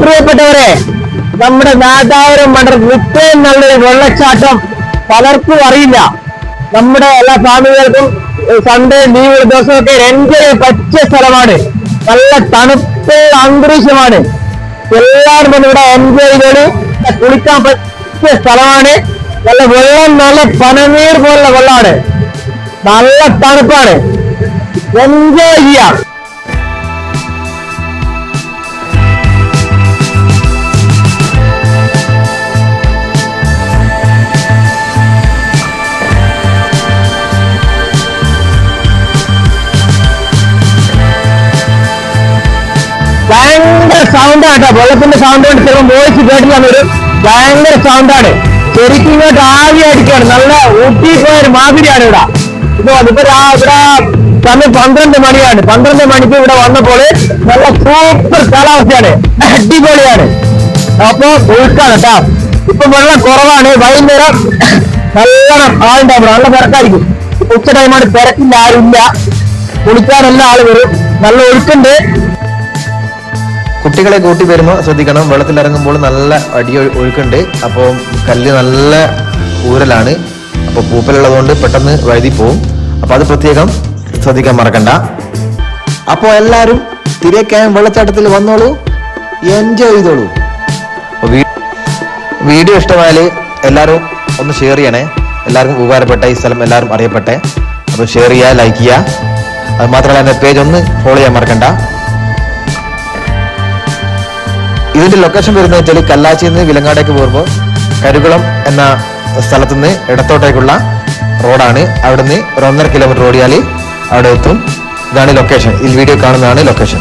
പ്രിയപ്പെട്ടവരെ, നമ്മുടെ നാദാപുരം മണ്ഡലത്തിൽ ഇത്രയും നല്ലൊരു വെള്ളച്ചാട്ടം പലർക്കും അറിയില്ല. നമ്മുടെ എല്ലാ ഫാമിലികൾക്കും സൺഡേ ലീവ് ദിവസമൊക്കെ എൻജോയ് പറ്റിയ സ്ഥലമാണ്. നല്ല തണുപ്പുള്ള അന്തരീക്ഷമാണ്. എല്ലാവരും വന്ന് ഇവിടെ എൻജോയ് ചെയ്ത് കുളിക്കാൻ പറ്റിയ സ്ഥലമാണ്. നല്ല വെള്ളം, നല്ല പനനീർ പോലുള്ള വെള്ളമാണ്. നല്ല തണുപ്പാണ്. എൻജോയ് ചെയ്യാം. ഭയങ്കര സൗണ്ടാണ് കേട്ടോ. വെള്ളത്തിന്റെ സൗണ്ട് കൊണ്ട് ചിലപ്പോൾ വോയിസ് കേട്ടില്ല. ഒരു ഭയങ്കര സൗണ്ടാണ്. ശരിക്കും ഇങ്ങോട്ട് ആവി അടിക്കാണ്. നല്ല ഊട്ടി പോയൊരു മാതിരിയാണ് ഇവിടെ. ഇവിടെ സമയം 12 മണിയാണ്. 12 മണിക്ക് ഇവിടെ വന്നപ്പോൾ നല്ല സൂപ്പർ കാലാവസ്ഥയാണ്. അടിപൊളിയാണ്. അപ്പൊ ഒഴുക്കാണ് കേട്ടോ. ഇപ്പൊ വെള്ളം കുറവാണ്. വൈകുന്നേരം നല്ലോണം ആളുണ്ടാവും. നല്ല തിരക്കായിരിക്കും. ഉച്ച ടൈമാണ്. തിരക്കില്ല, ആരുമില്ല. കുളിക്കാനെല്ലാം ആള് വരും. നല്ല ഒഴുക്കുണ്ട്. കുട്ടികളെ കൂട്ടി വരുമ്പോൾ ശ്രദ്ധിക്കണം. വെള്ളത്തിലിറങ്ങുമ്പോൾ നല്ല ഒഴുക്കുണ്ട്. അപ്പോൾ കല്ല് നല്ല ഊരലാണ്. അപ്പോൾ പൂപ്പലുള്ളതുകൊണ്ട് പെട്ടെന്ന് വഴുതി പോവും. അപ്പോൾ അത് പ്രത്യേകം ശ്രദ്ധിക്കാൻ മറക്കണ്ട. അപ്പോൾ എല്ലാവരും തിരക്കാൻ വെള്ളച്ചാട്ടത്തിൽ വന്നോളൂ, എൻജോയ് ചെയ്തോളൂ. വീഡിയോ ഇഷ്ടമായാൽ എല്ലാവരും ഒന്ന് ഷെയർ ചെയ്യണേ. എല്ലാവർക്കും ഉപകാരപ്പെട്ട ഈ സ്ഥലം എല്ലാവരും അറിയപ്പെട്ടെ. അപ്പോൾ ഷെയർ ചെയ്യുക, ലൈക്ക് ചെയ്യുക. അത് മാത്രമല്ല എൻ്റെ പേജ് ഒന്ന് ഫോളോ ചെയ്യാൻ മറക്കണ്ട. ഇതിന്റെ ലൊക്കേഷൻ വരുന്നത് വെച്ചാൽ കല്ലാച്ചിയിൽ നിന്ന് വിലങ്ങാടേക്ക് പോകുമ്പോൾ കരുകുളം എന്ന സ്ഥലത്തുനിന്ന് ഇടത്തോട്ടേക്കുള്ള റോഡാണ്. അവിടുന്ന് ഒരു 1.5 കിലോമീറ്റർ ഓടിയാൽ അവിടെ എത്തും. ഇതാണ് ലൊക്കേഷൻ. ഈ വീഡിയോ കാണുന്നതാണ് ലൊക്കേഷൻ.